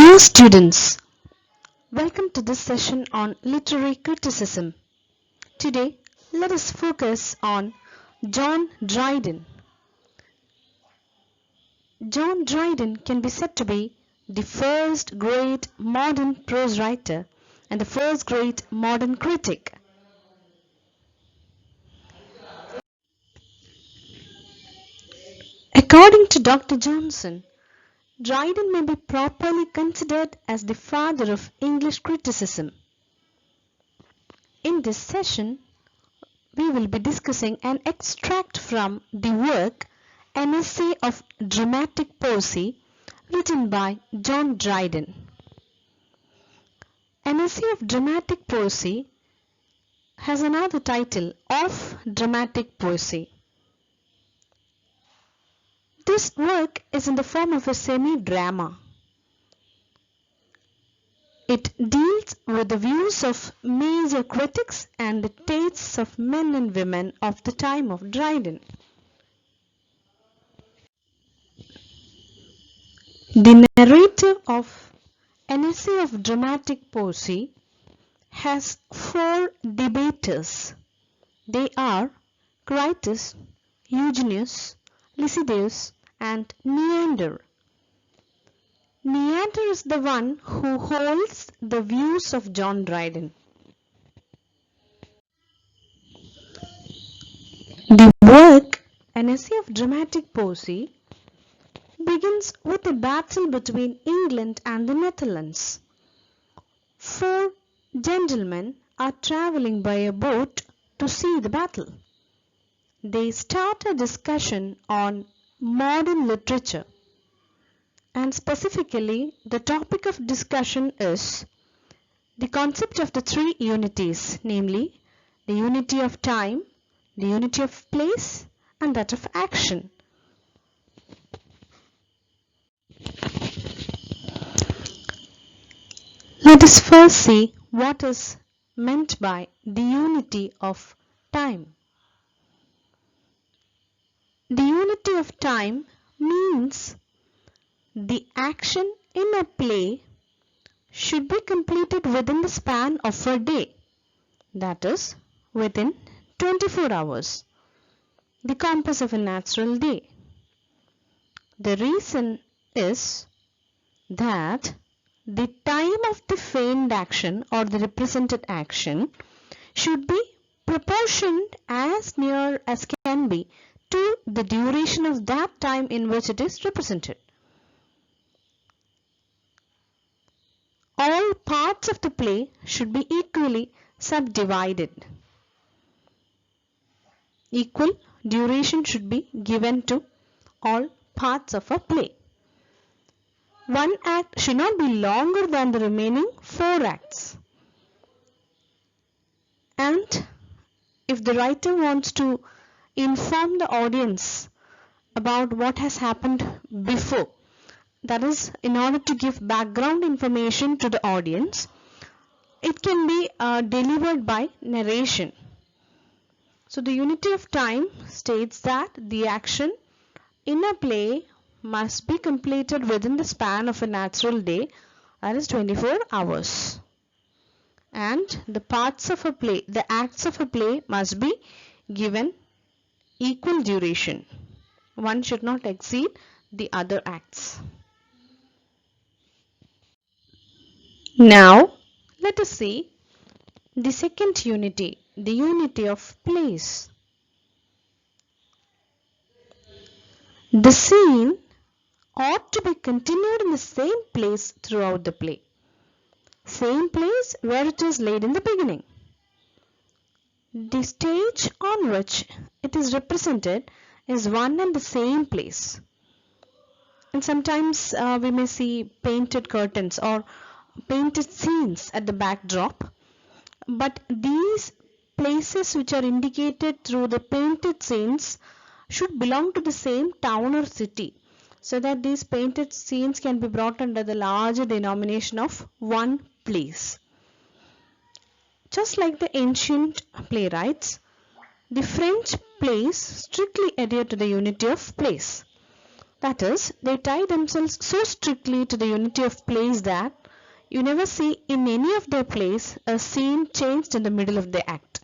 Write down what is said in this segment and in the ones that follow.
Dear students, welcome to this session on literary criticism. Today, let us focus on John Dryden. John Dryden can be said to be the first great modern prose writer and the first great modern critic. According to Dr. Johnson, Dryden may be properly considered as the father of English criticism. In this session, we will be discussing an extract from the work An Essay of Dramatic Poesy written by John Dryden. An Essay of Dramatic Poesy has another title of Dramatic Poesy. This work is in the form of a semi-drama. It deals with the views of major critics and the tastes of men and women of the time of Dryden. The narrative of An Essay of Dramatic Poesy has four debaters. They are Crittus, Eugenius, Lycidaeus, and Neander. Neander is the one who holds the views of John Dryden. The work An Essay of Dramatic Poesy begins with a battle between England and the Netherlands. Four gentlemen are traveling by a boat to see the battle. They start a discussion on modern literature, and specifically the topic of discussion is the concept of the three unities, namely the unity of time, the unity of place, and that of action. Let us first see what is meant by the unity of time. The unity of time means the action in a play should be completed within the span of a day, that is, within 24 hours, the compass of a natural day. The reason is that the time of the feigned action or the represented action should be proportioned as near as can be to the duration of that time in which it is represented. All parts of the play should be equally subdivided. Equal duration should be given to all parts of a play. One act should not be longer than the remaining four acts. And if the writer wants to inform the audience about what has happened before, that is, in order to give background information to the audience, it can be delivered by narration. So the unity of time states that the action in a play must be completed within the span of a natural day, that is 24 hours. And the parts of a play, the acts of a play must be given equal duration. One should not exceed the other acts. Now, let us see the second unity, the unity of place. The scene ought to be continued in the same place throughout the play. Same place where it is laid in the beginning. The stage on which it is represented is one and the same place. And sometimes we may see painted curtains or painted scenes at the backdrop. But these places which are indicated through the painted scenes should belong to the same town or city, so that these painted scenes can be brought under the larger denomination of one place. Just like the ancient playwrights, the French plays strictly adhere to the unity of place. That is, they tie themselves so strictly to the unity of place that you never see in any of their plays a scene changed in the middle of the act.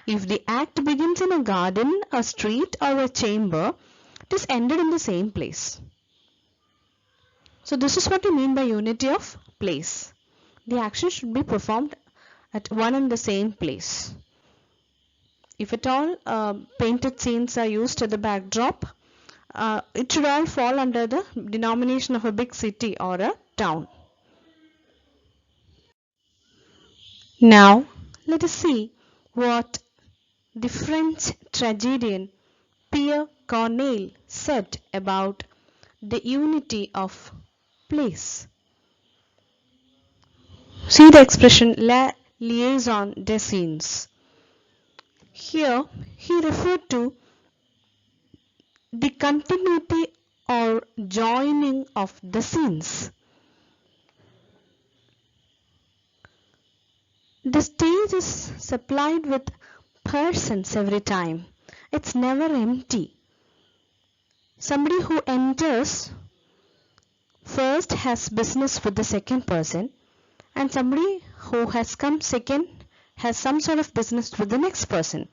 If the act begins in a garden, a street, or a chamber, it is ended in the same place. So this is what you mean by unity of place. The action should be performed at one and the same place. If at all painted scenes are used as the backdrop, it should all fall under the denomination of a big city or a town. Now, let us see what the French tragedian Pierre Corneille said about the unity of place. See the expression la liaison des scenes. Here, he referred to the continuity or joining of the scenes. The stage is supplied with persons every time. It's never empty. Somebody who enters first has business with the second person, and somebody who has come second has some sort of business with the next person.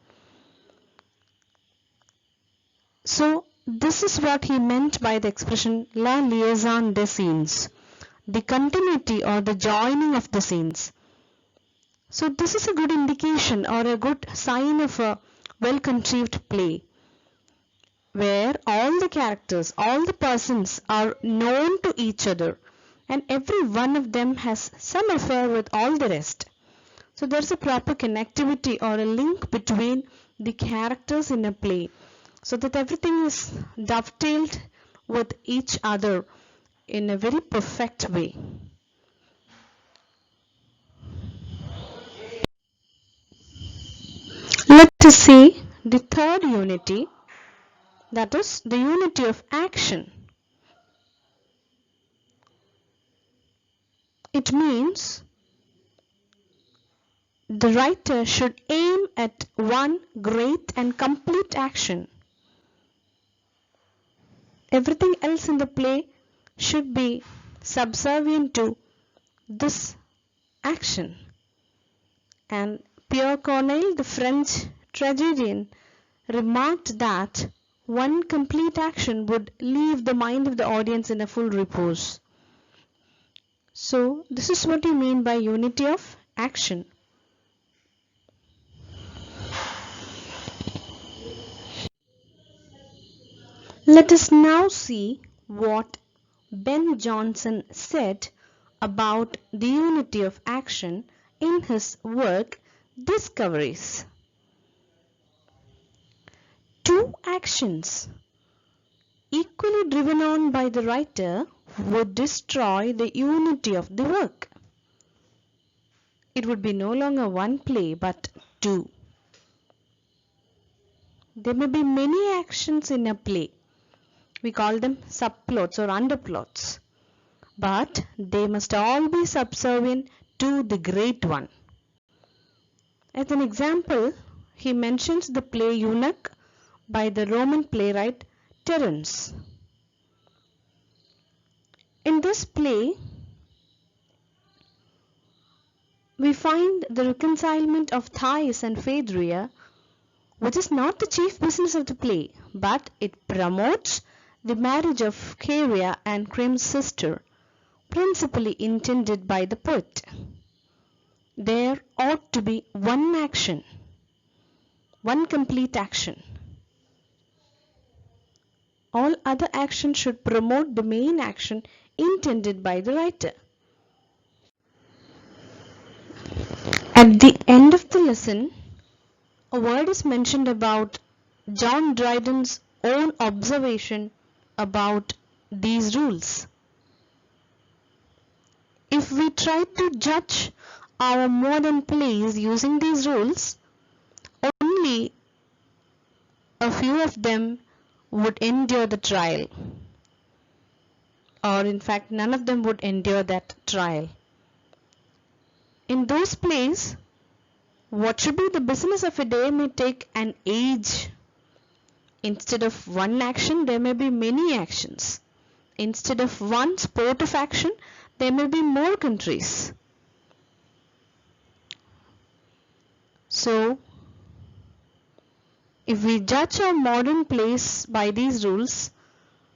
So this is what he meant by the expression la liaison des scenes, the continuity or the joining of the scenes. So this is a good indication or a good sign of a well-conceived play, where all the characters, all the persons are known to each other, and every one of them has some affair with all the rest. So there's a proper connectivity or a link between the characters in a play, so that everything is dovetailed with each other in a very perfect way. Let us see the third unity, that is the unity of action. It means the writer should aim at one great and complete action. Everything else in the play should be subservient to this action. And Pierre Corneille, the French tragedian, remarked that one complete action would leave the mind of the audience in a full repose. So this is what you mean by unity of action. Let us now see what Ben Jonson said about the unity of action in his work Discoveries. Two actions equally driven on by the writer would destroy the unity of the work. It would be no longer one play but two. There may be many actions in a play. We call them subplots or underplots, but they must all be subservient to the great one. As an example, he mentions the play Eunuch by the Roman playwright Terence. In this play, we find the reconcilement of Thais and Phaedria, which is not the chief business of the play, but it promotes the marriage of Chaerea and Crim's sister, principally intended by the poet. There ought to be one action, one complete action. All other actions should promote the main action intended by the writer. At the end of the lesson, a word is mentioned about John Dryden's own observation about these rules. If we try to judge our modern plays using these rules, only a few of them would endure the trial, or in fact none of them would endure that trial. In those plays, what should be the business of a day may take an age. Instead of one action, there may be many actions. instead of one sport of action, there may be more countries. So, if we judge our modern plays by these rules,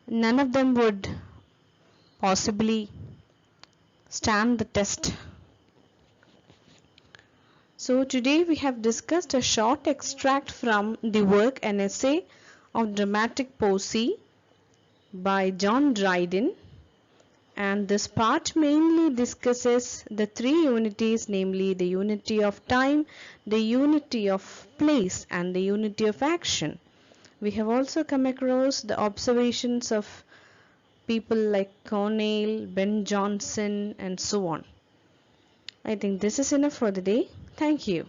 none of them would possibly stand the test. So today we have discussed a short extract from the work An Essay of Dramatic Poesy by John Dryden, and this part mainly discusses the three unities, namely the unity of time, the unity of place, and the unity of action. We have also come across the observations of people like Corneille, Ben Jonson, and so on. I think this is enough for the day. Thank you.